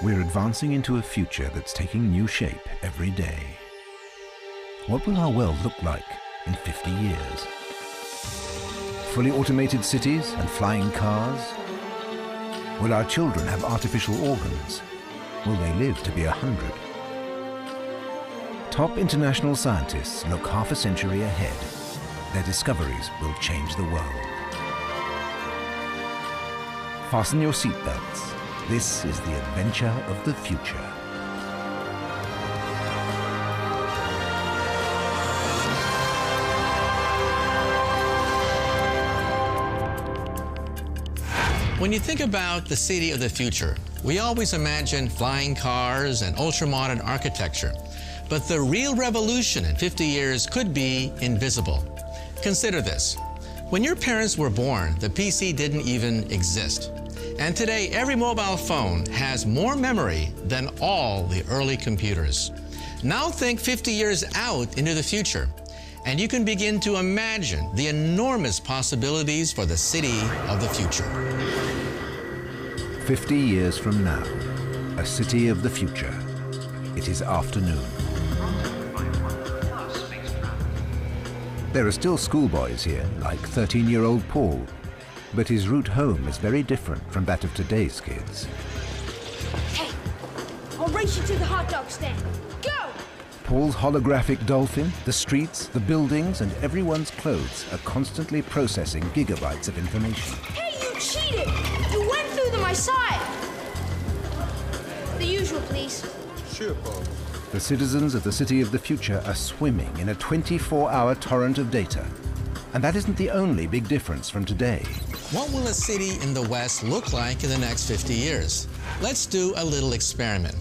We're advancing into a future that's taking new shape every day. What will our world look like in 50 years? Fully automated cities and flying cars? Will our children have artificial organs? Will they live to be 100? Top international scientists look half a century ahead. Their discoveries will change the world. Fasten your seatbelts. This is the adventure of the future. When you think about the city of the future, we always imagine flying cars and ultra-modern architecture. But the real revolution in 50 years could be invisible. Consider this. When your parents were born, the PC didn't even exist. And today, every mobile phone has more memory than all the early computers. Now think 50 years out into the future, and you can begin to imagine the enormous possibilities for the city of the future. 50 years from now, a city of the future. It is afternoon. There are still schoolboys here, like 13-year-old Paul, but his route home is very different from that of today's kids. Hey, I'll race you to the hot dog stand. Go! Paul's holographic dolphin, the streets, the buildings, and everyone's clothes are constantly processing gigabytes of information. Hey, you cheated! You went through them, I saw it! The usual, please. Sure, Paul. The citizens of the city of the future are swimming in a 24-hour torrent of data. And that isn't the only big difference from today. What will a city in the West look like in the next 50 years? Let's do a little experiment.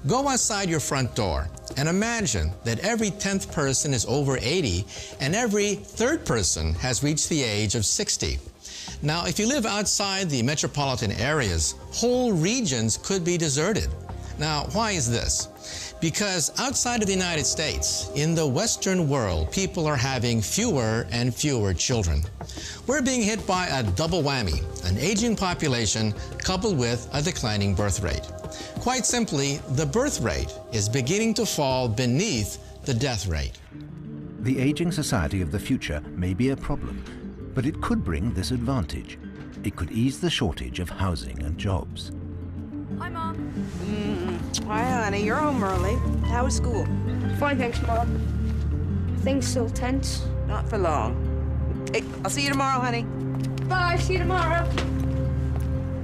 Go outside your front door and imagine that every 10th person is over 80 and every 3rd person has reached the age of 60. Now, if you live outside the metropolitan areas, whole regions could be deserted. Now, why is this? Because outside of the United States, in the Western world, people are having fewer and fewer children. We're being hit by a double whammy, an aging population coupled with a declining birth rate. Quite simply, the birth rate is beginning to fall beneath the death rate. The aging society of the future may be a problem, but it could bring this advantage. It could ease the shortage of housing and jobs. Hi, Mom. Hi, honey. You're home early. How was school? Fine, thanks, Mom. Things still tense. Not for long. Hey, I'll see you tomorrow, honey. Bye, see you tomorrow.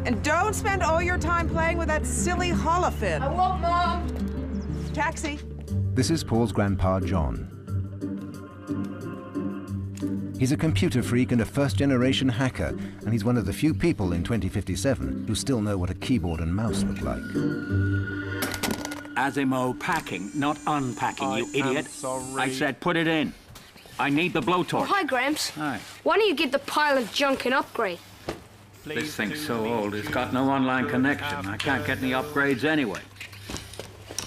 And don't spend all your time playing with that silly holofin. I won't, Mom. Taxi. This is Paul's grandpa, John. He's a computer freak and a first-generation hacker, and he's one of the few people in 2057 who still know what a keyboard and mouse look like. Azimo packing, not unpacking, you idiot. Sorry. I said put it in. I need the blowtorch. Oh, hi, Gramps. Hi. Why don't you get the pile of junk and upgrade? This thing's so old, it's got no online connection. I can't get any upgrades anyway.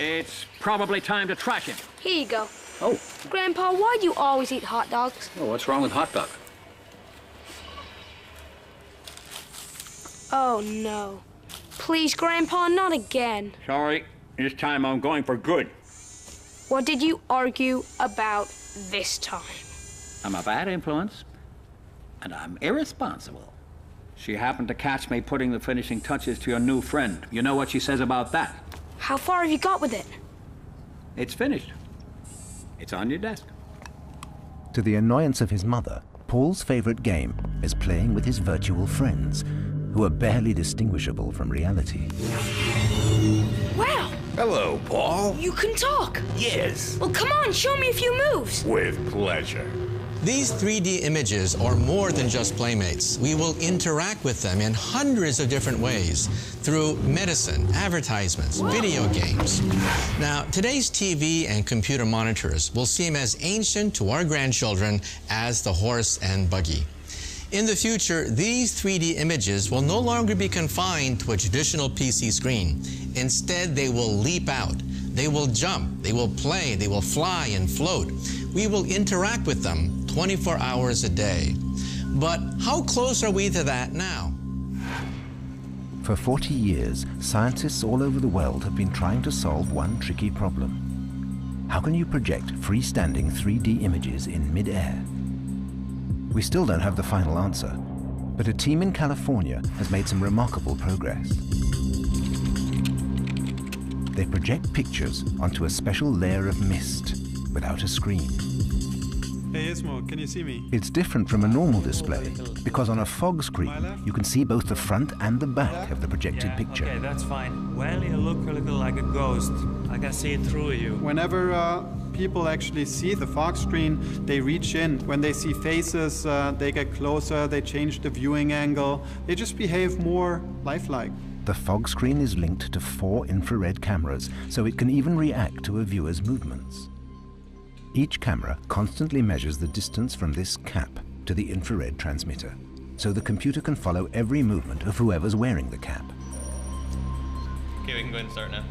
It's probably time to trash it. Here you go. Oh. Grandpa, why do you always eat hot dogs? Oh, what's wrong with hot dog? Oh, no. Please, Grandpa, not again. Sorry, this time I'm going for good. What did you argue about this time? I'm a bad influence, and I'm irresponsible. She happened to catch me putting the finishing touches to your new friend. You know what she says about that? How far have you got with it? It's finished. It's on your desk. To the annoyance of his mother, Paul's favorite game is playing with his virtual friends, who are barely distinguishable from reality. Wow! Hello, Paul. You can talk! Yes, Well, come on, show me a few moves! with pleasure. These 3D images are more than just playmates. We will interact with them in hundreds of different ways through medicine, advertisements, video games. Now, today's TV and computer monitors will seem as ancient to our grandchildren as the horse and buggy. In the future, these 3D images will no longer be confined to a traditional PC screen. Instead, they will leap out. They will jump, they will play, they will fly and float. We will interact with them 24 hours a day. But how close are we to that now? For 40 years, scientists all over the world have been trying to solve one tricky problem. How can you project freestanding 3D images in mid-air? We still don't have the final answer, but a team in California has made some remarkable progress. They project pictures onto a special layer of mist without a screen. Hey Ismo, can you see me? It's different from a normal display because on a fog screen you can see both the front and the back of the projected picture. Okay, that's fine. Well, you look a little like a ghost. I can see it through you. Whenever people actually see the fog screen, they reach in. When they see faces, they get closer, they change the viewing angle. They just behave more lifelike. The fog screen is linked to 4 infrared cameras, so it can even react to a viewer's movements. Each camera constantly measures the distance from this cap to the infrared transmitter, so the computer can follow every movement of whoever's wearing the cap. Okay, we can go ahead and start now.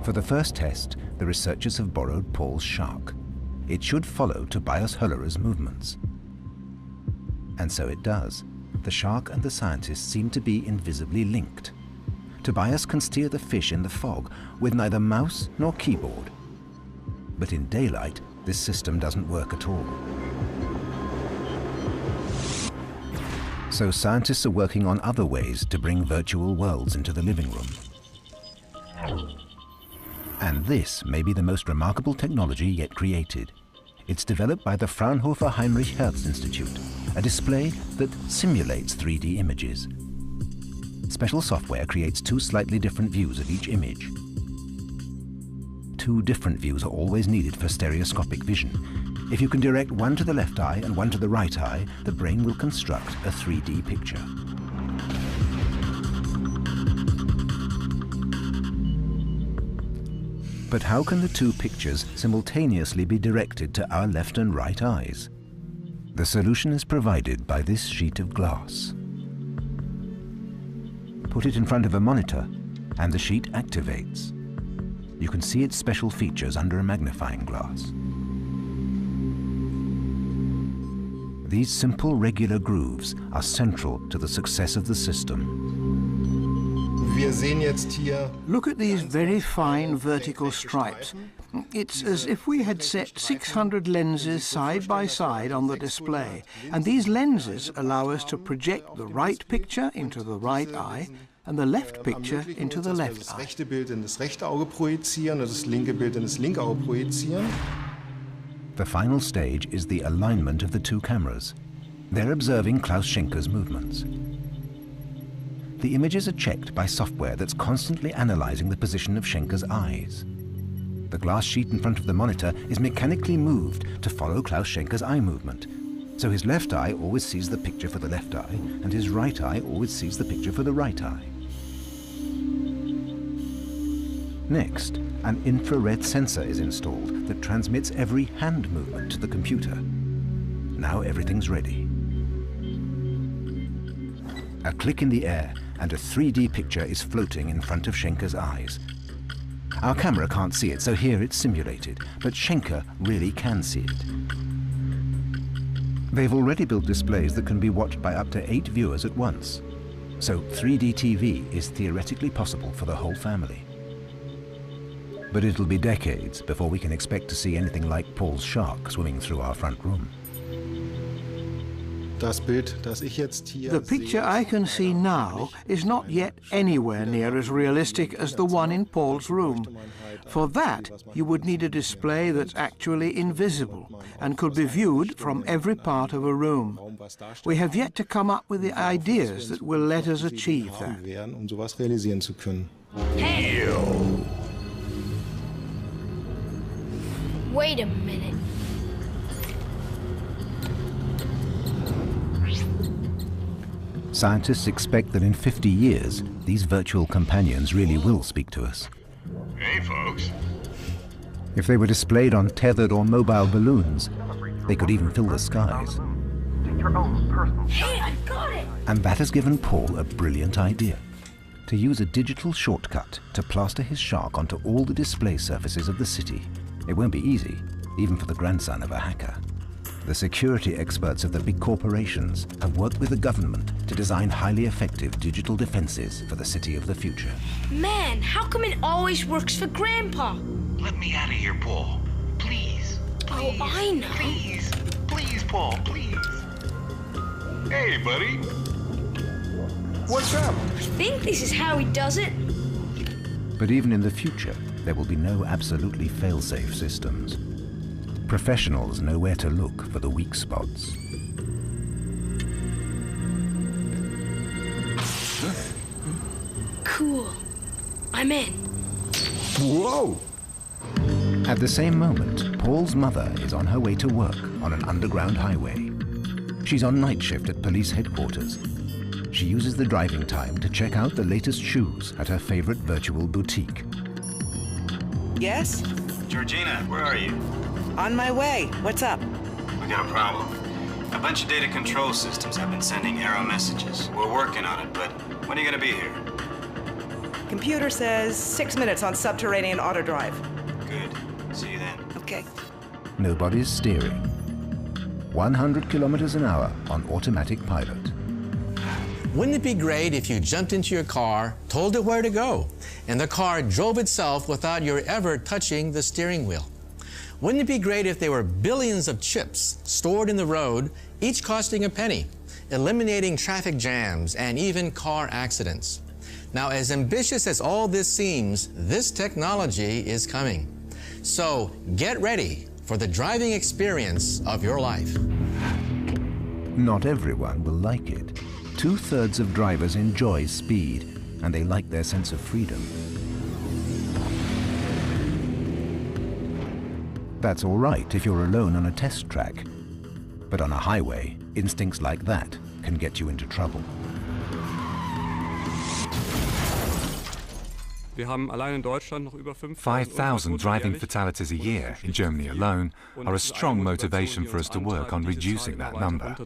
For the first test, the researchers have borrowed Paul's shark. It should follow Tobias Höllerer's movements. And so it does. The shark and the scientists seem to be invisibly linked. Tobias can steer the fish in the fog with neither mouse nor keyboard. But in daylight, this system doesn't work at all. So scientists are working on other ways to bring virtual worlds into the living room. And this may be the most remarkable technology yet created. It's developed by the Fraunhofer Heinrich Hertz Institute, a display that simulates 3D images. Special software creates 2 slightly different views of each image. 2 different views are always needed for stereoscopic vision. If you can direct one to the left eye and one to the right eye, the brain will construct a 3D picture. But how can the 2 pictures simultaneously be directed to our left and right eyes? The solution is provided by this sheet of glass. Put it in front of a monitor, and the sheet activates. You can see its special features under a magnifying glass. These simple regular grooves are central to the success of the system. Look at these very fine vertical stripes. It's as if we had set 600 lenses side by side on the display, and these lenses allow us to project the right picture into the right eye and the left picture into the left eye. The final stage is the alignment of the 2 cameras. They're observing Klaus Schenker's movements. The images are checked by software that's constantly analyzing the position of Schenker's eyes. The glass sheet in front of the monitor is mechanically moved to follow Klaus Schenker's eye movement. So his left eye always sees the picture for the left eye, and his right eye always sees the picture for the right eye. Next, an infrared sensor is installed that transmits every hand movement to the computer. Now everything's ready. A click in the air, and a 3D picture is floating in front of Schenker's eyes. Our camera can't see it, so here it's simulated, but Schenker really can see it. They've already built displays that can be watched by up to 8 viewers at once. So 3D TV is theoretically possible for the whole family. But it'll be decades before we can expect to see anything like Paul's shark swimming through our front room. The picture I can see now is not yet anywhere near as realistic as the one in Paul's room. For that, you would need a display that's actually invisible and could be viewed from every part of a room. We have yet to come up with the ideas that will let us achieve that. Hey! Wait a minute. Scientists expect that in 50 years, these virtual companions really will speak to us. Hey, folks. If they were displayed on tethered or mobile balloons, they could even fill the skies. Hey, I got it! And that has given Paul a brilliant idea: to use a digital shortcut to plaster his shark onto all the display surfaces of the city. It won't be easy, even for the grandson of a hacker. The security experts of the big corporations have worked with the government to design highly effective digital defenses for the city of the future. Man, how come it always works for Grandpa? Let me out of here, Paul. Please. Oh, I know. Please. Please, Paul, please. Hey, buddy. What's up? I think this is how he does it. But even in the future, there will be no absolutely fail-safe systems. Professionals know where to look for the weak spots. Cool. I'm in. Whoa! At the same moment, Paul's mother is on her way to work on an underground highway. She's on night shift at police headquarters. She uses the driving time to check out the latest shoes at her favorite virtual boutique. Yes? Georgina, where are you? On my way. What's up? We got a problem. A bunch of data control systems have been sending error messages. We're working on it, but when are you gonna be here? Computer says 6 minutes on subterranean auto drive. Good. See you then. Okay. Nobody's steering. 100 kilometers an hour on automatic pilot. Wouldn't it be great if you jumped into your car, told it where to go, and the car drove itself without your ever touching the steering wheel? Wouldn't it be great if there were billions of chips stored in the road, each costing a penny, eliminating traffic jams and even car accidents? Now, as ambitious as all this seems, this technology is coming. So get ready for the driving experience of your life. Not everyone will like it. 2/3 of drivers enjoy speed, and they like their sense of freedom. That's all right if you're alone on a test track. But on a highway, instincts like that can get you into trouble. 5,000 driving fatalities a year in Germany alone are a strong motivation for us to work on reducing that number.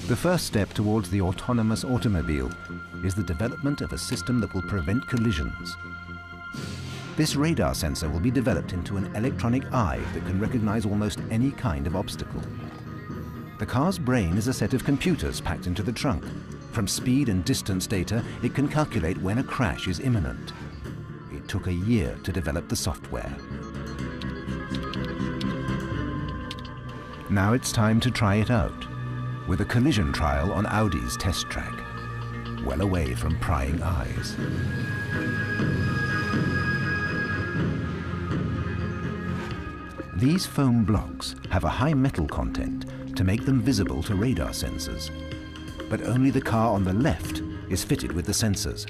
The first step towards the autonomous automobile is the development of a system that will prevent collisions. This radar sensor will be developed into an electronic eye that can recognize almost any kind of obstacle. The car's brain is a set of computers packed into the trunk. From speed and distance data, it can calculate when a crash is imminent. It took a year to develop the software. Now it's time to try it out, with a collision trial on Audi's test track, well away from prying eyes. These foam blocks have a high metal content to make them visible to radar sensors. But only the car on the left is fitted with the sensors.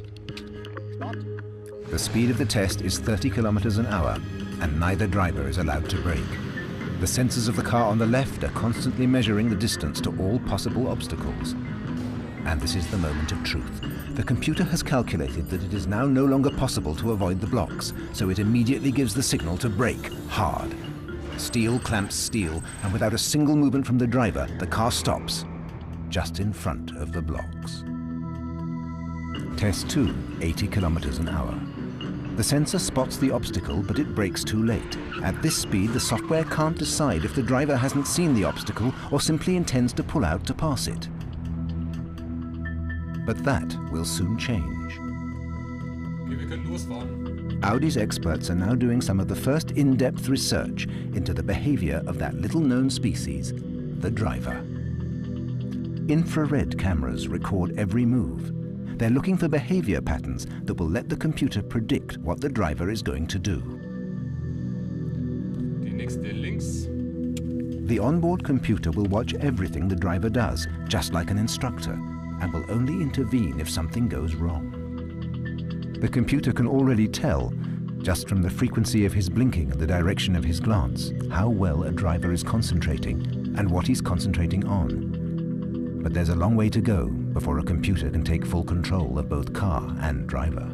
The speed of the test is 30 kilometers an hour, and neither driver is allowed to brake. The sensors of the car on the left are constantly measuring the distance to all possible obstacles. And this is the moment of truth. The computer has calculated that it is now no longer possible to avoid the blocks, so it immediately gives the signal to brake hard. Steel clamps steel, and without a single movement from the driver, the car stops, just in front of the blocks. Test 2, 80 kilometers an hour. The sensor spots the obstacle, but it brakes too late. At this speed, the software can't decide if the driver hasn't seen the obstacle or simply intends to pull out to pass it. But that will soon change. Audi's experts are now doing some of the first in-depth research into the behavior of that little-known species, the driver. Infrared cameras record every move. They're looking for behavior patterns that will let the computer predict what the driver is going to do. The onboard computer will watch everything the driver does, just like an instructor, and will only intervene if something goes wrong. The computer can already tell, just from the frequency of his blinking and the direction of his glance, how well a driver is concentrating and what he's concentrating on. But there's a long way to go before a computer can take full control of both car and driver.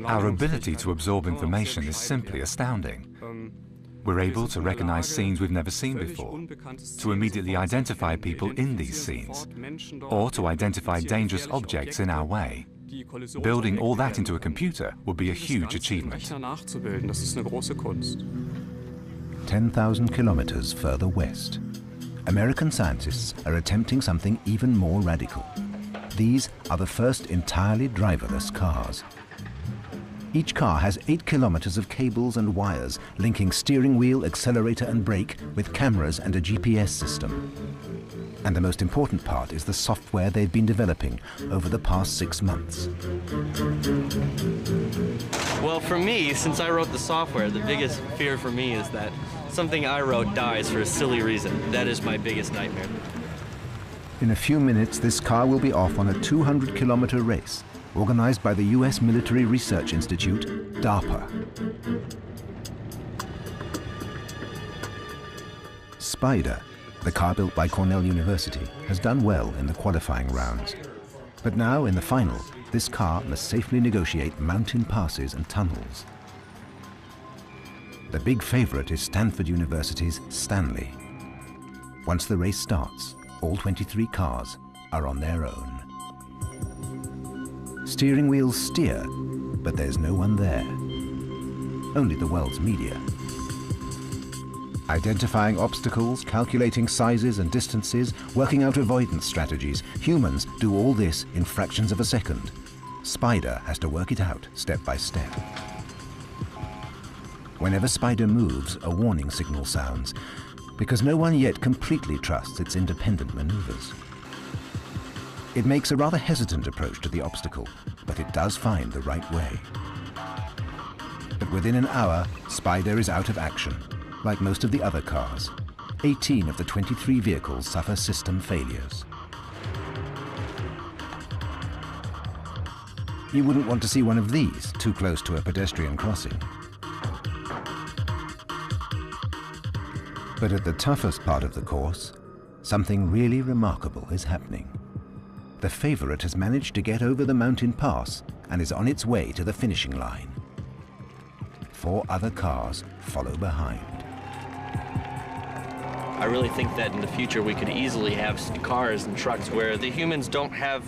Our ability to absorb information is simply astounding. We're able to recognize scenes we've never seen before, to immediately identify people in these scenes, or to identify dangerous objects in our way. Building all that into a computer would be a huge achievement. 10,000 kilometers further west, American scientists are attempting something even more radical. These are the first entirely driverless cars. Each car has 8 kilometers of cables and wires linking steering wheel, accelerator and brake with cameras and a GPS system. And the most important part is the software they've been developing over the past 6 months. Well, for me, since I wrote the software, the biggest fear for me is that something I wrote dies for a silly reason. That is my biggest nightmare. In a few minutes, this car will be off on a 200-kilometer race organized by the US Military Research Institute, DARPA. Spider, the car built by Cornell University, has done well in the qualifying rounds. But now, in the final, this car must safely negotiate mountain passes and tunnels. The big favorite is Stanford University's Stanley. Once the race starts, all 23 cars are on their own. Steering wheels steer, but there's no one there. Only the world's media. Identifying obstacles, calculating sizes and distances, working out avoidance strategies. Humans do all this in fractions of a second. Spider has to work it out step by step. Whenever Spider moves, a warning signal sounds, because no one yet completely trusts its independent maneuvers. It makes a rather hesitant approach to the obstacle, but it does find the right way. But within an hour, Spider is out of action, like most of the other cars. 18 of the 23 vehicles suffer system failures. You wouldn't want to see one of these too close to a pedestrian crossing. But at the toughest part of the course, something really remarkable is happening. The favorite has managed to get over the mountain pass and is on its way to the finishing line. 4 other cars follow behind. I really think that in the future we could easily have cars and trucks where the humans don't have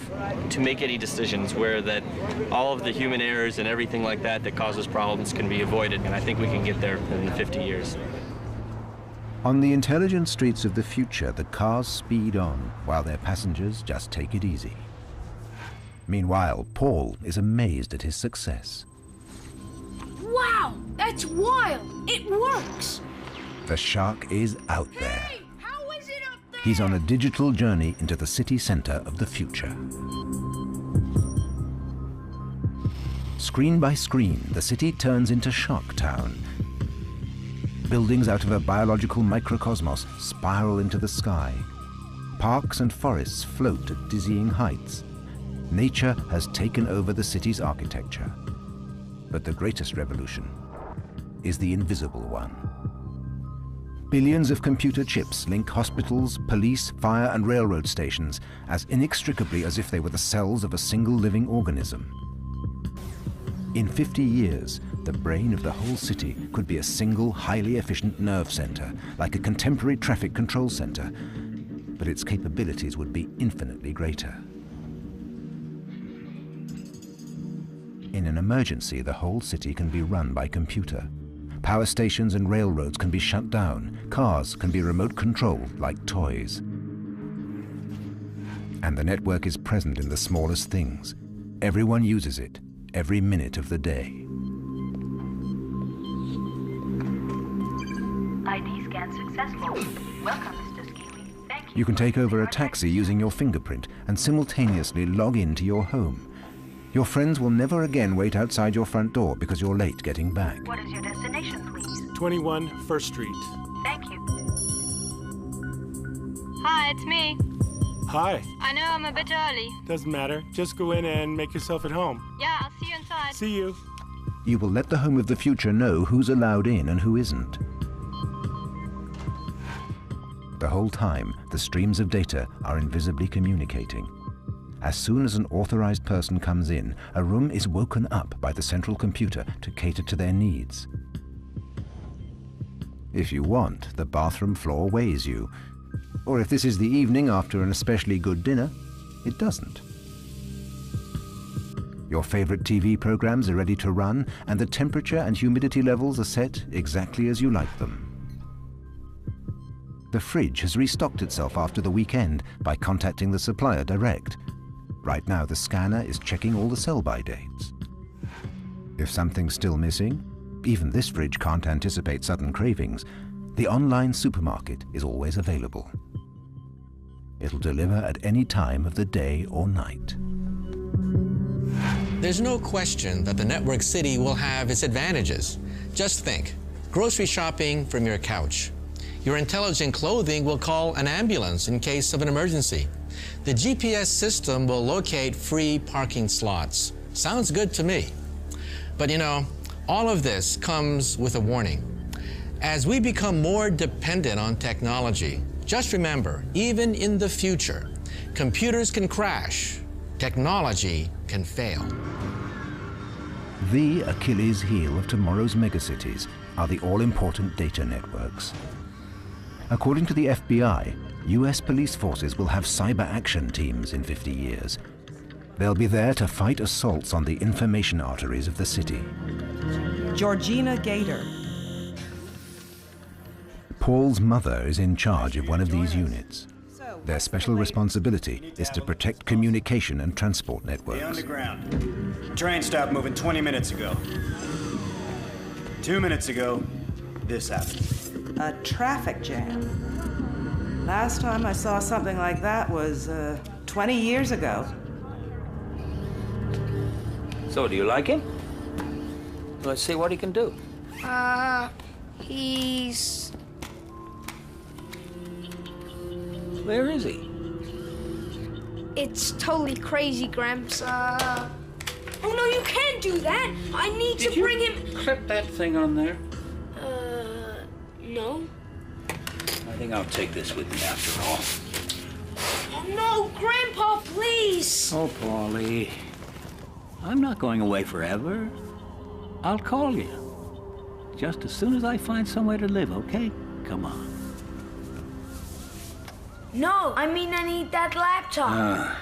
to make any decisions, where that all of the human errors and everything like that that causes problems can be avoided. And I think we can get there in 50 years. On the intelligent streets of the future, the cars speed on while their passengers just take it easy. Meanwhile, Paul is amazed at his success. Wow, that's wild! It works! The shark is out there. He's on a digital journey into the city center of the future. Screen by screen, the city turns into Shark Town. Buildings out of a biological microcosmos spiral into the sky. Parks and forests float at dizzying heights. Nature has taken over the city's architecture. But the greatest revolution is the invisible one. Billions of computer chips link hospitals, police, fire and railroad stations as inextricably as if they were the cells of a single living organism. In 50 years, the brain of the whole city could be a single, highly efficient nerve center, like a contemporary traffic control center, but its capabilities would be infinitely greater. In an emergency, the whole city can be run by computer. Power stations and railroads can be shut down. Cars can be remote controlled like toys. And the network is present in the smallest things. Everyone uses it, every minute of the day. ID scan successful. Welcome, Mr. Skeely. Thank you. You can take over a taxi using your fingerprint and simultaneously log into your home. Your friends will never again wait outside your front door because you're late getting back. What is your destination, please? 21 First Street. Thank you. Hi, it's me. Hi. I know I'm a bit early. Doesn't matter. Just go in and make yourself at home. Yeah, I'll see you inside. See you. You will let the home of the future know who's allowed in and who isn't. The whole time, the streams of data are invisibly communicating. As soon as an authorized person comes in, a room is woken up by the central computer to cater to their needs. If you want, the bathroom floor weighs you. Or if this is the evening after an especially good dinner, it doesn't. Your favorite TV programs are ready to run, and the temperature and humidity levels are set exactly as you like them. The fridge has restocked itself after the weekend by contacting the supplier direct. Right now, the scanner is checking all the sell-by dates. If something's still missing, even this fridge can't anticipate sudden cravings, the online supermarket is always available. It'll deliver at any time of the day or night. There's no question that the network city will have its advantages. Just think, grocery shopping from your couch. Your intelligent clothing will call an ambulance in case of an emergency. The GPS system will locate free parking slots. Sounds good to me. But you know, all of this comes with a warning. As we become more dependent on technology, just remember, even in the future, computers can crash, technology can fail. The Achilles heel of tomorrow's megacities are the all-important data networks. According to the FBI, US police forces will have cyber action teams in 50 years. They'll be there to fight assaults on the information arteries of the city. Georgina Gator. Paul's mother is in charge of one of these units. Their special responsibility is to protect communication and transport networks. The underground. Train stopped moving 20 minutes ago. 2 minutes ago, this happened. A traffic jam. Last time I saw something like that was 20 years ago. So, do you like him? Let's see what he can do. He's... Where is he? It's totally crazy, Gramps. Oh, no, you can't do that. I need to bring him... Clip that thing on there? No. I think I'll take this with me after all. Oh, no, Grandpa, please. Oh, Paulie. I'm not going away forever. I'll call you. Just as soon as I find somewhere to live, okay? Come on. No, I mean I need that laptop.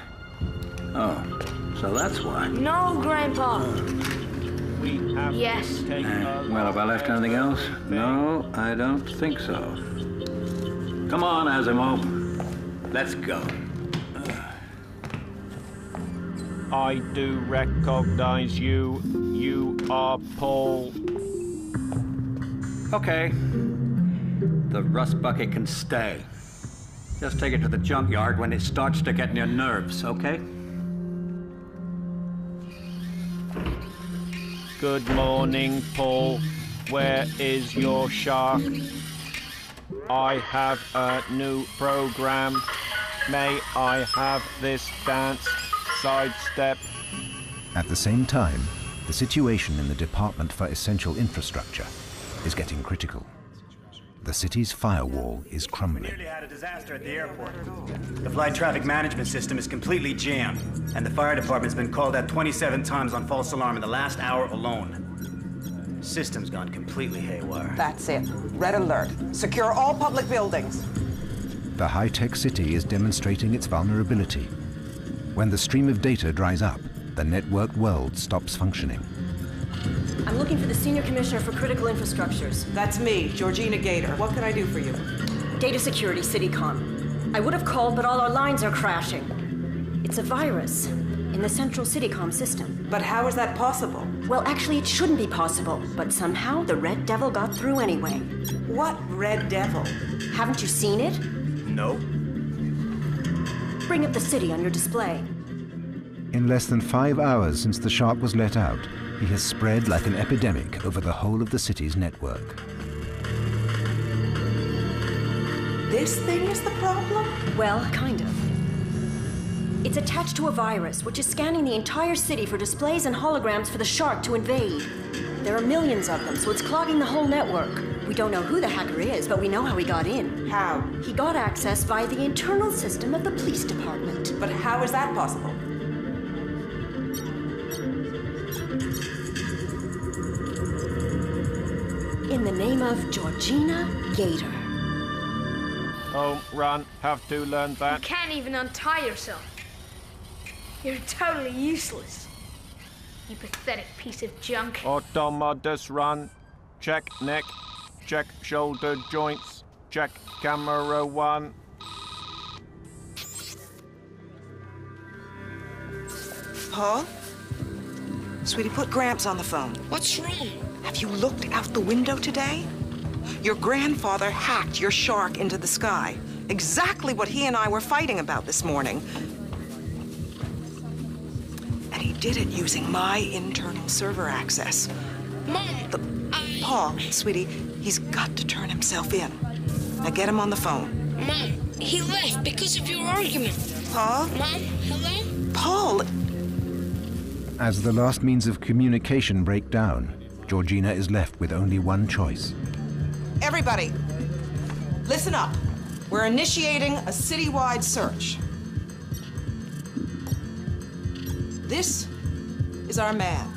Oh, so that's why. No, Grandpa. Yes. Well, have I left anything else? No, I don't think so. Come on, Asimov. Let's go. I do recognize you. You are Paul. Okay. The rust bucket can stay. Just take it to the junkyard when it starts to get in your nerves, okay? Good morning, Paul. Where is your shark? I have a new program. May I have this dance? Sidestep. At the same time, the situation in the Department for Essential Infrastructure is getting critical. The city's firewall is crumbling. We nearly had a disaster at the airport. The flight traffic management system is completely jammed, and the fire department's been called out 27 times on false alarm in the last hour alone. System's gone completely haywire. That's it. Red alert. Secure all public buildings. The high-tech city is demonstrating its vulnerability. When the stream of data dries up, the networked world stops functioning. I'm looking for the Senior Commissioner for Critical Infrastructures. That's me, Georgina Gator. What can I do for you? Data Security, CityCom. I would have called, but all our lines are crashing. It's a virus in the central CityCom system. But how is that possible? Well, actually, it shouldn't be possible, but somehow the Red Devil got through anyway. What Red Devil? Haven't you seen it? No. Bring up the city on your display. In less than 5 hours since the shark was let out, he has spread like an epidemic over the whole of the city's network. This thing is the problem? Well, kind of. It's attached to a virus, which is scanning the entire city for displays and holograms for the shark to invade. There are millions of them, so it's clogging the whole network. We don't know who the hacker is, but we know how he got in. How? He got access via the internal system of the police department. But how is that possible? In the name of Georgina Gator. Oh, run. Have to learn that. You can't even untie yourself. You're totally useless. You pathetic piece of junk. Automatus run. Check neck. Check shoulder joints. Check camera 1. Paul? Sweetie, put Gramps on the phone. What's wrong? Have you looked out the window today? Your grandfather hacked your shark into the sky. Exactly what he and I were fighting about this morning. And he did it using my internal server access. Mom, Paul, sweetie, he's got to turn himself in. Now get him on the phone. Mom, he left because of your argument. Paul? Mom, hello? Paul! As the last means of communication break down, Georgina is left with only one choice. Everybody, listen up. We're initiating a citywide search. This is our man.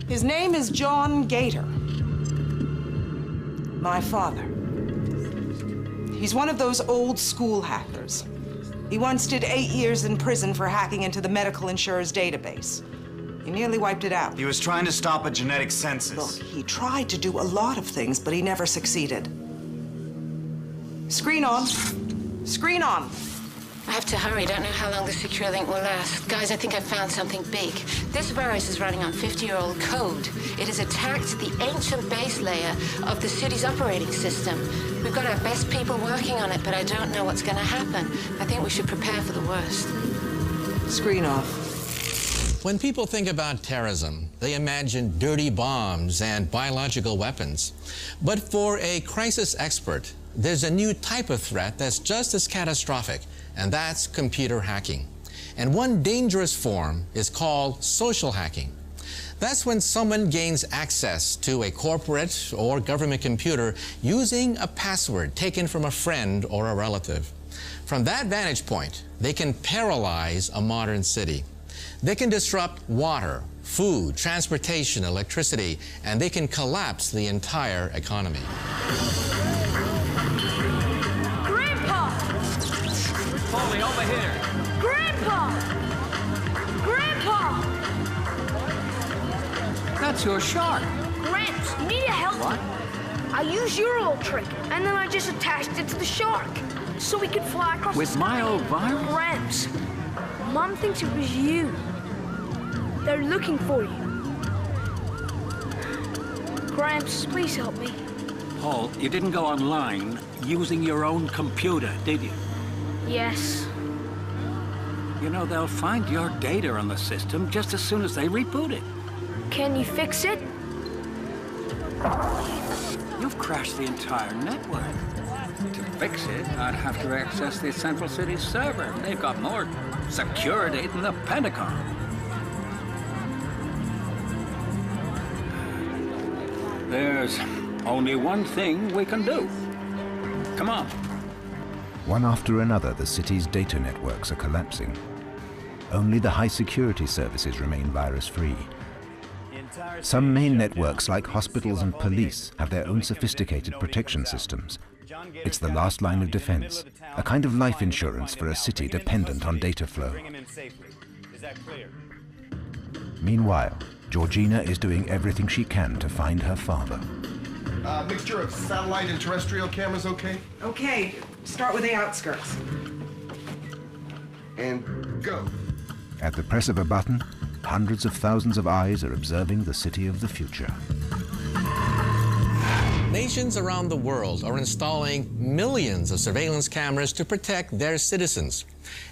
His name is John Gator. My father. He's one of those old school hackers. He once did 8 years in prison for hacking into the medical insurer's database. He nearly wiped it out. He was trying to stop a genetic census. Look, he tried to do a lot of things, but he never succeeded. Screen on. Screen on. I have to hurry. Don't know how long the secure link will last. Guys, I think I found something big. This virus is running on 50-year-old code. It has attacked the ancient base layer of the city's operating system. We've got our best people working on it, but I don't know what's going to happen. I think we should prepare for the worst. Screen off. When people think about terrorism, they imagine dirty bombs and biological weapons. But for a crisis expert, there's a new type of threat that's just as catastrophic, and that's computer hacking. And one dangerous form is called social hacking. That's when someone gains access to a corporate or government computer using a password taken from a friend or a relative. From that vantage point, they can paralyze a modern city. They can disrupt water, food, transportation, electricity, and they can collapse the entire economy. Grandpa! Paulie, over here. Grandpa! Grandpa! That's your shark. Gramps, you need to help What? me. I used your old trick, and then I just attached it to the shark, so we could fly across With the my sky. old virus? Gramps, Mom thinks it was you. They're looking for you. Gramps, please help me. Paul, you didn't go online using your own computer, did you? Yes. You know, they'll find your data on the system just as soon as they reboot it. Can you fix it? You've crashed the entire network. To fix it, I'd have to access the Central City server. They've got more security than the Pentagon. There's only one thing we can do. Come on. One after another, the city's data networks are collapsing. Only the high-security services remain virus-free. Some main networks, like hospitals and police, have their own sophisticated protection systems. It's the last line of defense, a kind of life insurance for a city dependent on data flow. Meanwhile, Georgina is doing everything she can to find her father. Mixture of satellite and terrestrial cameras, okay? Okay, start with the outskirts. And go. At the press of a button, hundreds of thousands of eyes are observing the city of the future. Nations around the world are installing millions of surveillance cameras to protect their citizens.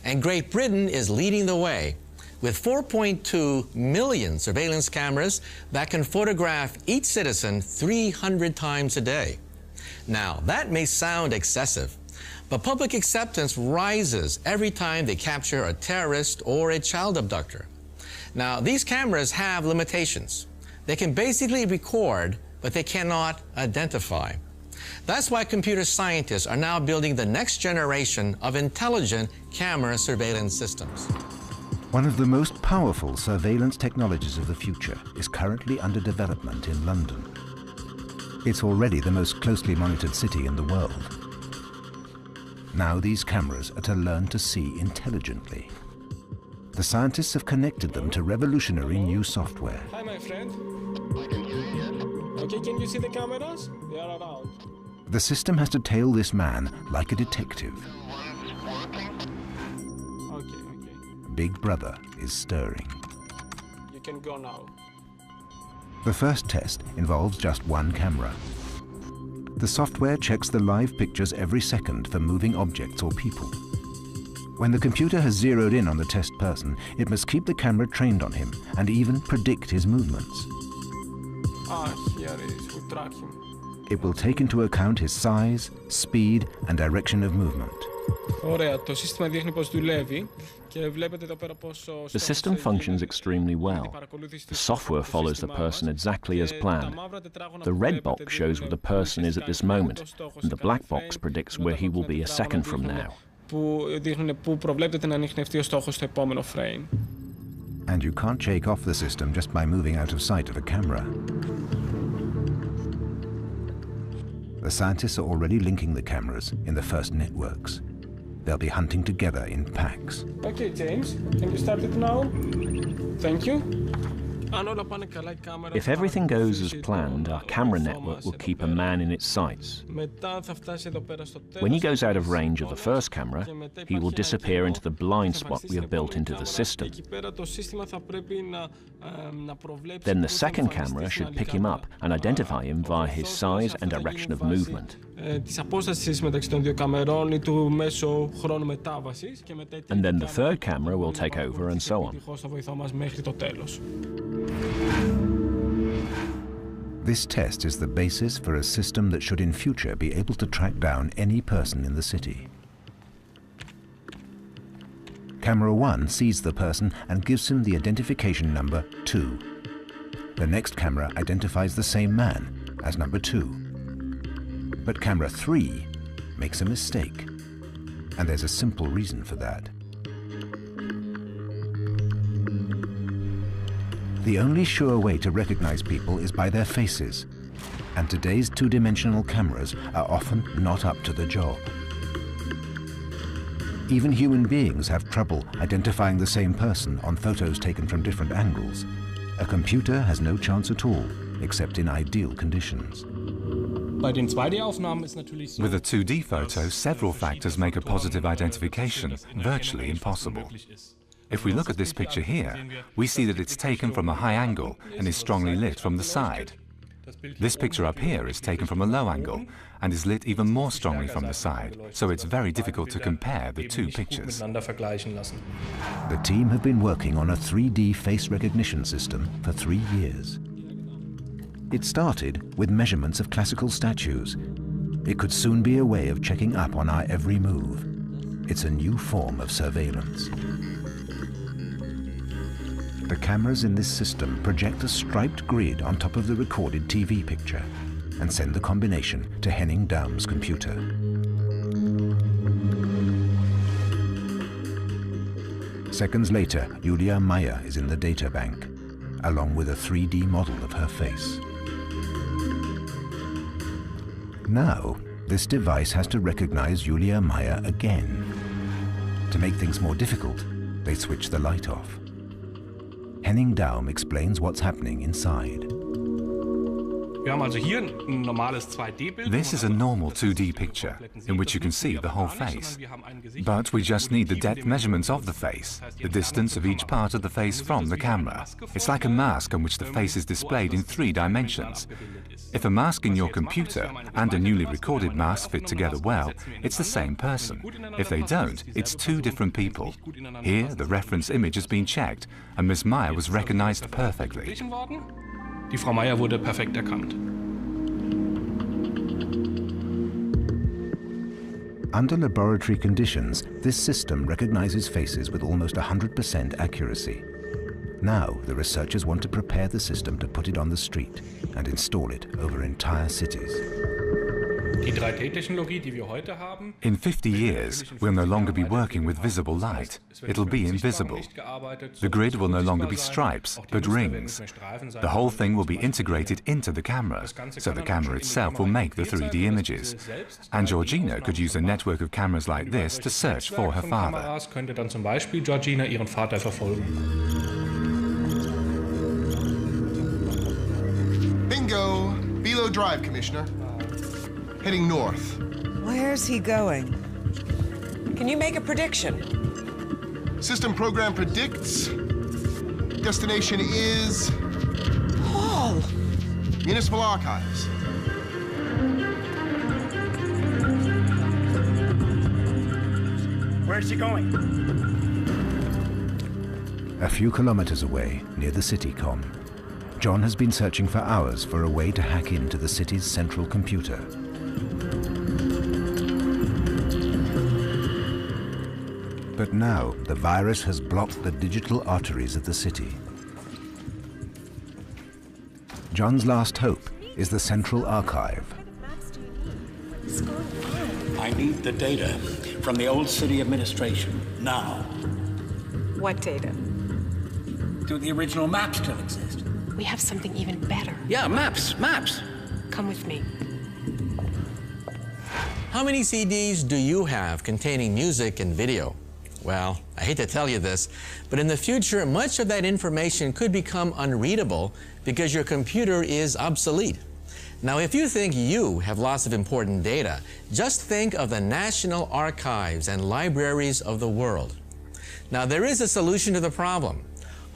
And Great Britain is leading the way with 4.2 million surveillance cameras that can photograph each citizen 300 times a day. Now, that may sound excessive, but public acceptance rises every time they capture a terrorist or a child abductor. Now, these cameras have limitations. They can basically record, but they cannot identify. That's why computer scientists are now building the next generation of intelligent camera surveillance systems. One of the most powerful surveillance technologies of the future is currently under development in London. It's already the most closely monitored city in the world. Now these cameras are to learn to see intelligently. The scientists have connected them to revolutionary new software. Hi, my friend. Okay, can you see the cameras? They are around. The system has to tail this man like a detective. Okay. Big Brother is stirring. You can go now. The first test involves just one camera. The software checks the live pictures every second for moving objects or people. When the computer has zeroed in on the test person, it must keep the camera trained on him and even predict his movements. Here it is. We track him. It will take into account his size, speed, and direction of movement. The system functions extremely well. The software follows the person exactly as planned. The red box shows where the person is at this moment, and the black box predicts where he will be a second from now. And you can't shake off the system just by moving out of sight of a camera. The scientists are already linking the cameras in the first networks. They'll be hunting together in packs. Okay, James, can you start it now? Thank you. If everything goes as planned, our camera network will keep a man in its sights. When he goes out of range of the first camera, he will disappear into the blind spot we have built into the system. Then the second camera should pick him up and identify him via his size and direction of movement. And then the third camera will take over, and so on. This test is the basis for a system that should in future be able to track down any person in the city. Camera 1 sees the person and gives him the identification number 2. The next camera identifies the same man as number 2. But camera 3 makes a mistake, and there's a simple reason for that. The only sure way to recognize people is by their faces, and today's two-dimensional cameras are often not up to the job. Even human beings have trouble identifying the same person on photos taken from different angles. A computer has no chance at all, except in ideal conditions. With a 2D photo, several factors make a positive identification virtually impossible. If we look at this picture here, we see that it's taken from a high angle and is strongly lit from the side. This picture up here is taken from a low angle and is lit even more strongly from the side, so it's very difficult to compare the two pictures. The team have been working on a 3D face recognition system for 3 years. It started with measurements of classical statues. It could soon be a way of checking up on our every move. It's a new form of surveillance. The cameras in this system project a striped grid on top of the recorded TV picture and send the combination to Henning Daum's computer. Seconds later, Julia Meyer is in the data bank, along with a 3D model of her face. Now, this device has to recognize Julia Meyer again. To make things more difficult, they switch the light off. Henning Daum explains what's happening inside. This is a normal 2D picture, in which you can see the whole face. But we just need the depth measurements of the face, the distance of each part of the face from the camera. It's like a mask on which the face is displayed in 3 dimensions. If a mask in your computer and a newly recorded mask fit together well, it's the same person. If they don't, it's 2 different people. Here, the reference image has been checked, and Miss Meyer was recognized perfectly. Die Frau Meyer wurde perfekt erkannt. Under laboratory conditions, this system recognizes faces with almost 100% accuracy. Now, the researchers want to prepare the system to put it on the street and install it over entire cities. In 50 years, we'll no longer be working with visible light. It'll be invisible. The grid will no longer be stripes, but rings. The whole thing will be integrated into the camera, so the camera itself will make the 3D images. And Georgina could use a network of cameras like this to search for her father. Bingo! Belo Drive, Commissioner. Heading north. Where's he going? Can you make a prediction? System program predicts. Destination is... Paul! Municipal Archives. Where's she going? A few kilometers away, near the CityCom, John has been searching for hours for a way to hack into the city's central computer. But now, the virus has blocked the digital arteries of the city. John's last hope is the Central Archive. I need the data from the old city administration, now. What data? Do the original maps still exist? We have something even better. Yeah, maps. Come with me. How many CDs do you have containing music and video? Well, I hate to tell you this, but in the future, much of that information could become unreadable because your computer is obsolete. Now, if you think you have lots of important data, just think of the national archives and libraries of the world. Now, there is a solution to the problem.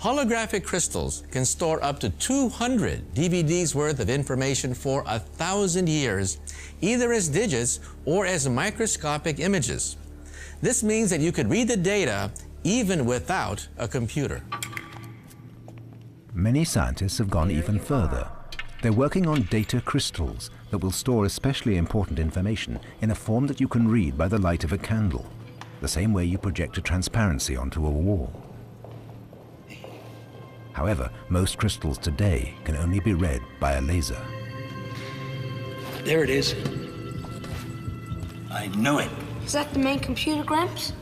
Holographic crystals can store up to 200 DVDs worth of information for 1,000 years, either as digits or as microscopic images. This means that you could read the data even without a computer. Many scientists have gone even further. They're working on data crystals that will store especially important information in a form that you can read by the light of a candle, the same way you project a transparency onto a wall. However, most crystals today can only be read by a laser. There it is. I knew it. Is that the main computer, Gramps?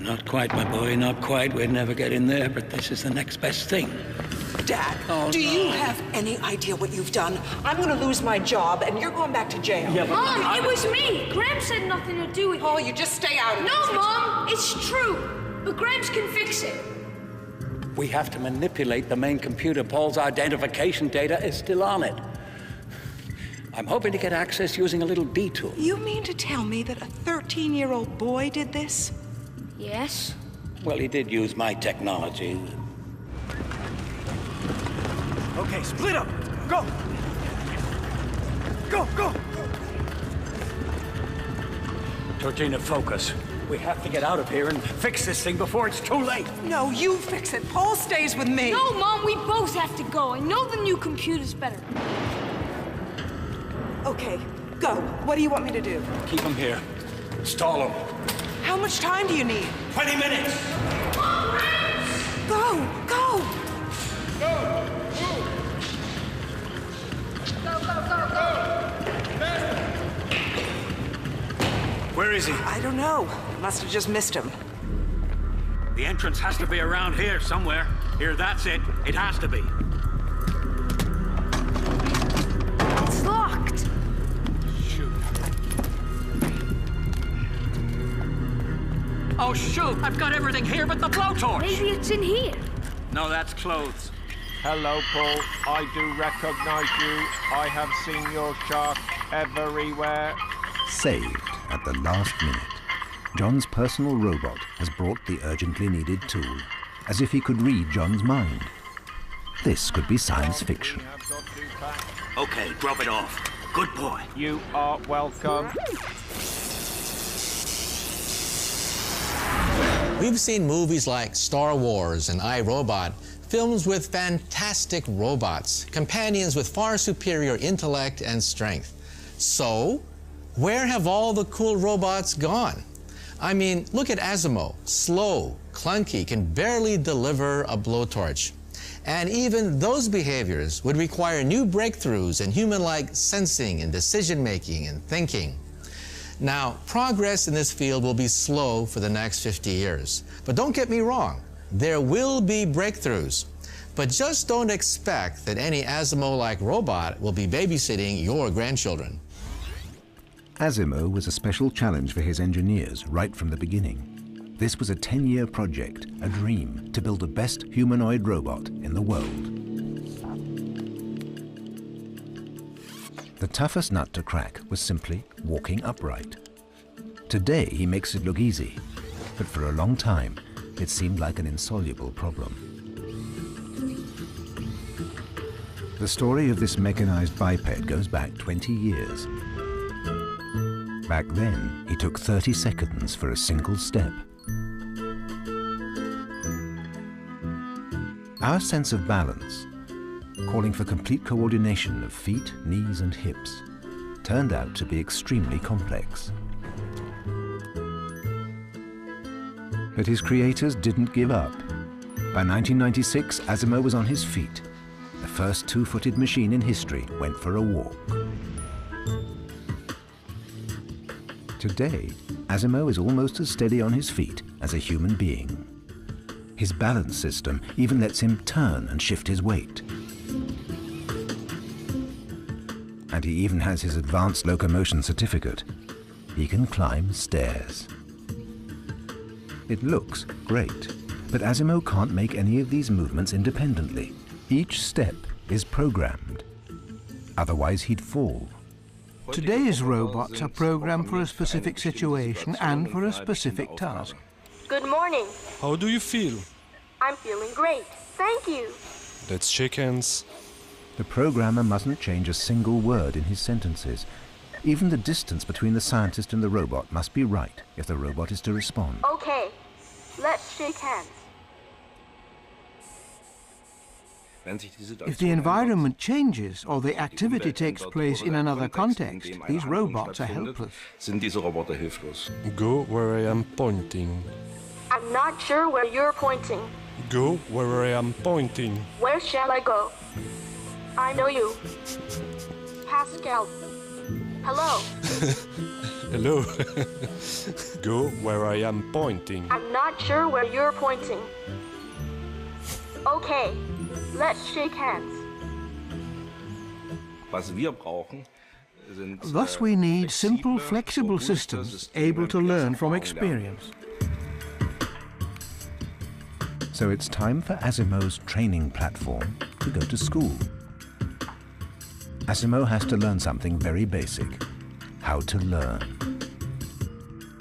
Not quite, my boy, not quite. We'd never get in there, but this is the next best thing. Dad, do you have any idea what you've done? I'm gonna lose my job, and you're going back to jail. Yeah, but Mom, it was me. Gramps had nothing to do with it. Paul, you just stay out of it. No, Mom, it's true. But Gramps can fix it. We have to manipulate the main computer. Paul's identification data is still on it. I'm hoping to get access using a little detour. You mean to tell me that a 13-year-old boy did this? Yes. Well, he did use my technology. Okay, split up! Go! Go! Georgina, focus. We have to get out of here and fix this thing before it's too late. No, you fix it. Paul stays with me. No, Mom, we both have to go. I know the new computer's better. Okay, go. What do you want me to do? Keep him here. Stall him. How much time do you need? 20 minutes! Go! Go! Where is he? I don't know. Must have just missed him. The entrance has to be around here somewhere. Here, that's it. It has to be. It's locked. Shoot. Oh, shoot! I've got everything here but the blowtorch! Maybe it's in here. No, that's clothes. Hello, Paul. I do recognize you. I have seen your chart everywhere. Saved at the last minute. John's personal robot has brought the urgently needed tool, as if he could read John's mind. This could be science fiction. Okay, drop it off. Good boy. You are welcome. We've seen movies like Star Wars and I, Robot, films with fantastic robots, companions with far superior intellect and strength. So, where have all the cool robots gone? I mean, look at Asimo, slow, clunky, can barely deliver a blowtorch. And even those behaviors would require new breakthroughs in human-like sensing and decision-making and thinking. Now, progress in this field will be slow for the next 50 years. But don't get me wrong, there will be breakthroughs. But just don't expect that any Asimov-like robot will be babysitting your grandchildren. Asimov was a special challenge for his engineers right from the beginning. This was a 10-year project, a dream, to build the best humanoid robot in the world. The toughest nut to crack was simply walking upright. Today he makes it look easy, but for a long time it seemed like an insoluble problem. The story of this mechanized biped goes back 20 years. Back then, he took 30 seconds for a single step. Our sense of balance, calling for complete coordination of feet, knees and hips, turned out to be extremely complex. But his creators didn't give up. By 1996, Asimov was on his feet. The first two-footed machine in history went for a walk. Today, Asimov is almost as steady on his feet as a human being. His balance system even lets him turn and shift his weight. And he even has his advanced locomotion certificate. He can climb stairs. It looks great, but Asimov can't make any of these movements independently. Each step is programmed. Otherwise, he'd fall. Today's robots are programmed for a specific situation and for a specific task. Good morning. How do you feel? I'm feeling great. Thank you. Let's shake hands. The programmer mustn't change a single word in his sentences. Even the distance between the scientist and the robot must be right if the robot is to respond. Okay, let's shake hands. If the environment changes or the activity takes place in another context, these robots are helpless. Go where I am pointing. I'm not sure where you're pointing. Go where I am pointing. Where shall I go? I know you. Pascal. Hello. Hello. Go where I am pointing. I'm not sure where you're pointing. Okay, let's shake hands. Thus we need simple, flexible systems able to learn from experience. So it's time for Asimov's training platform to go to school. Asimov has to learn something very basic: how to learn.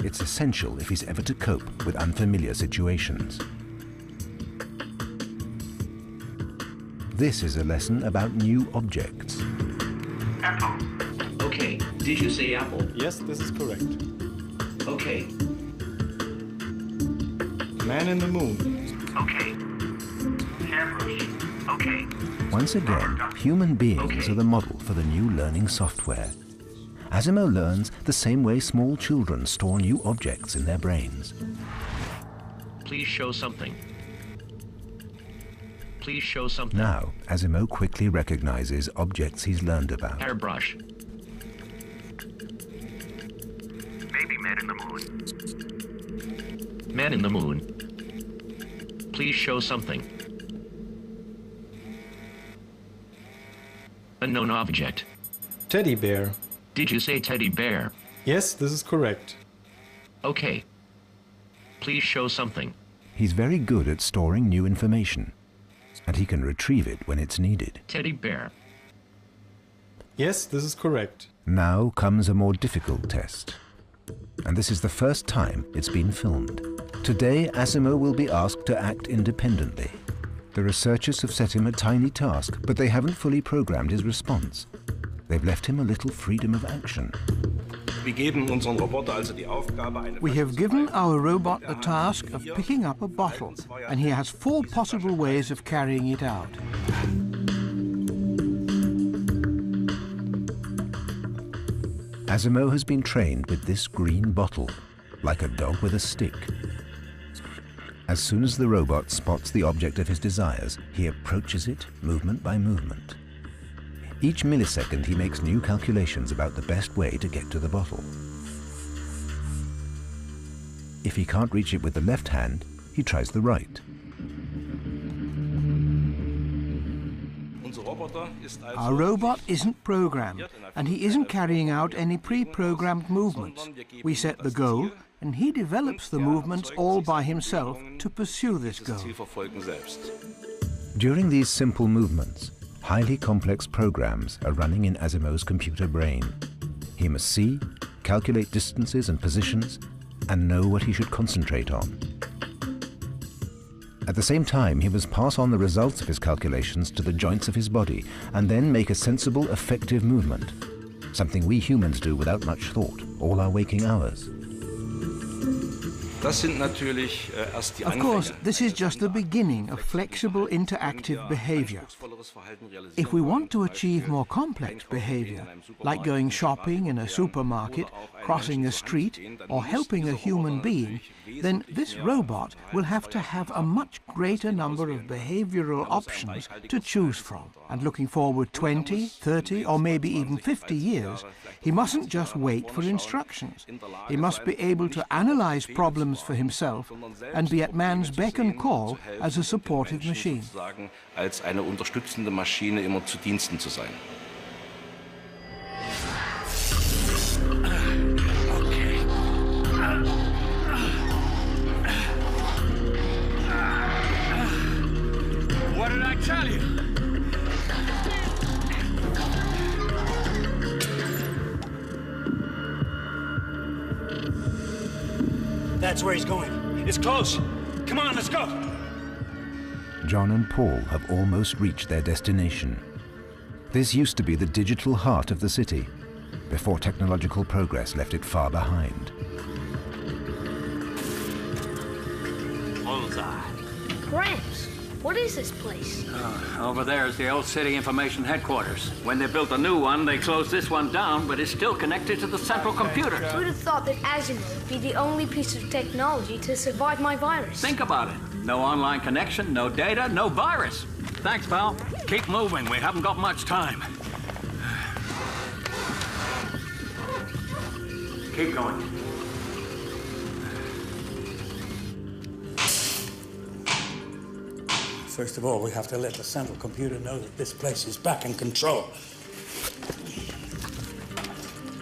It's essential if he's ever to cope with unfamiliar situations. This is a lesson about new objects. Apple. Okay, did you say apple? Yes, this is correct. Okay. Man in the moon. Okay. Hairbrush. Okay. Once again, human beings are the model for the new learning software. Asimov learns the same way small children store new objects in their brains. Please show something. Please show something. Now, Asimov quickly recognizes objects he's learned about. Hairbrush. Maybe man in the moon. Man in the moon. Please show something. Unknown object. Teddy bear. Did you say teddy bear? Yes, this is correct. Okay. Please show something. He's very good at storing new information, and he can retrieve it when it's needed. Teddy bear. Yes, this is correct. Now comes a more difficult test. And this is the first time it's been filmed. Today, Asimov will be asked to act independently. The researchers have set him a tiny task, but they haven't fully programmed his response. They've left him a little freedom of action. We have given our robot the task of picking up a bottle, and he has 4 possible ways of carrying it out. Asimov has been trained with this green bottle, like a dog with a stick. As soon as the robot spots the object of his desires, he approaches it movement by movement. Each millisecond he makes new calculations about the best way to get to the bottle. If he can't reach it with the left hand, he tries the right. Our robot isn't programmed, and he isn't carrying out any pre-programmed movements. We set the goal, and he develops the movements all by himself to pursue this goal. During these simple movements, highly complex programs are running in Asimov's computer brain. He must see, calculate distances and positions, and know what he should concentrate on. At the same time, he must pass on the results of his calculations to the joints of his body and then make a sensible, effective movement, something we humans do without much thought all our waking hours. Of course, this is just the beginning of flexible interactive behavior. If we want to achieve more complex behavior, like going shopping in a supermarket, crossing a street, or helping a human being, then this robot will have to have a much greater number of behavioral options to choose from. And looking forward 20, 30, or maybe even 50 years, he mustn't just wait for instructions. He must be able to analyze problems for himself and be at man's beck and call as a supportive machine. Als eine unterstützende Maschine immer zu Diensten zu sein. What did I tell you? That's where he's going. It's close. Come on, let's go. John and Paul have almost reached their destination. This used to be the digital heart of the city, before technological progress left it far behind. Bullseye. Gramps, what is this place? Over there is the old city information headquarters. When they built a new one, they closed this one down, but it's still connected to the central computer. Who'd have thought that Asimov would be the only piece of technology to survive my virus? Think about it. No online connection, no data, no virus. Thanks, pal. Keep moving. We haven't got much time. Keep going. First of all, we have to let the central computer know that this place is back in control.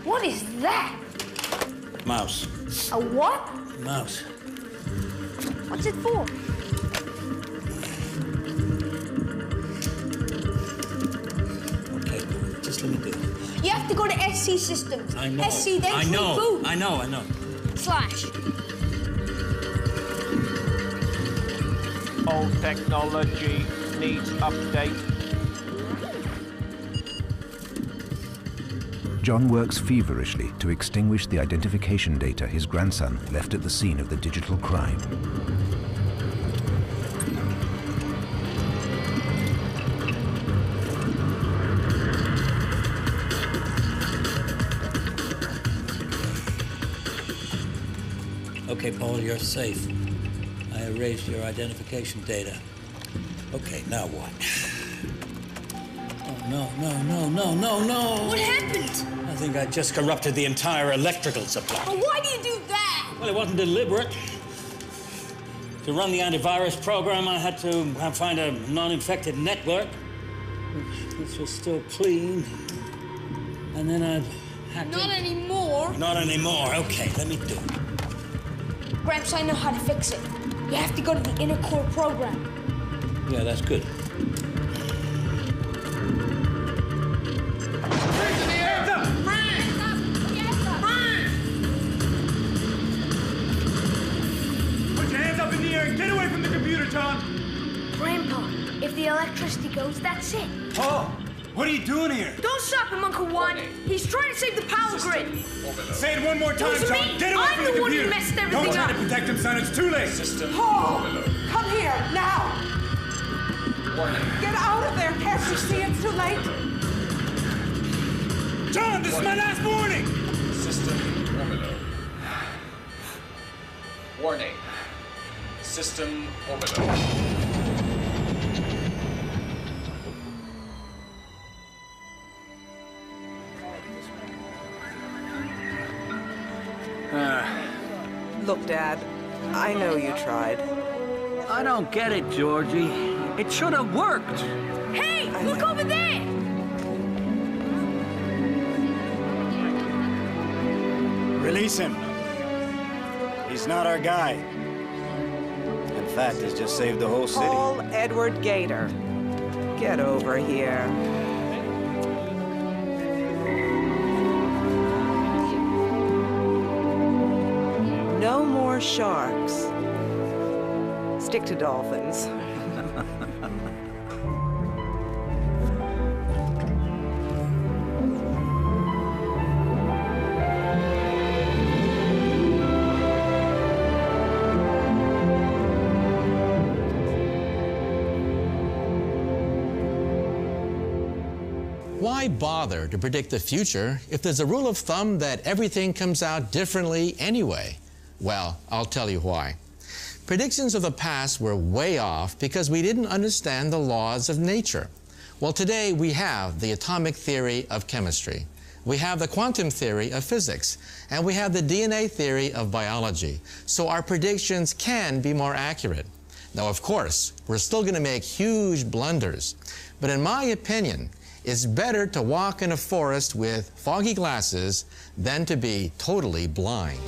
What is that? Mouse. A what? Mouse. What's it for? Okay, just let me do it. You have to go to SC Systems. I know. SC, then I know. reboot. I know. Slash. Old technology needs update. John works feverishly to extinguish the identification data his grandson left at the scene of the digital crime. Okay, Paul, you're safe. I erased your identification data. Okay, now what? Oh, no. What happened? I think I just corrupted the entire electrical supply. Oh, why do you do that? Well, it wasn't deliberate. To run the antivirus program, I had to find a non-infected network, which was still clean. And then I had to... Not anymore. Not anymore. Okay, let me do it. Gramps, I know how to fix it. You have to go to the inner core program. Yeah, that's good. Grandpa, if the electricity goes, that's it. Paul, what are you doing here? Don't stop him, Uncle Juan. He's trying to save the power grid. Say it one more time, It was John. me. Get away I'm from the the one who computer. messed everything Don't try up. to protect him, son. It's too late. Paul, come here, now. Get out of there. Can't you see it's too late? John, this is my last warning. System Romelo. Warning. System orbital. Look, Dad, I know you tried. I don't get it, Georgie. It should have worked. Hey, look over there! Release him. He's not our guy. In fact, he's just saved the whole city. Paul Edward Gator. Get over here. No more sharks. Stick to dolphins. Why bother to predict the future if there's a rule of thumb that everything comes out differently anyway? Well, I'll tell you why. Predictions of the past were way off because we didn't understand the laws of nature. Well, today we have the atomic theory of chemistry. We have the quantum theory of physics, and we have the DNA theory of biology. So our predictions can be more accurate. Now, of course, we're still going to make huge blunders, but in my opinion, it's better to walk in a forest with foggy glasses than to be totally blind.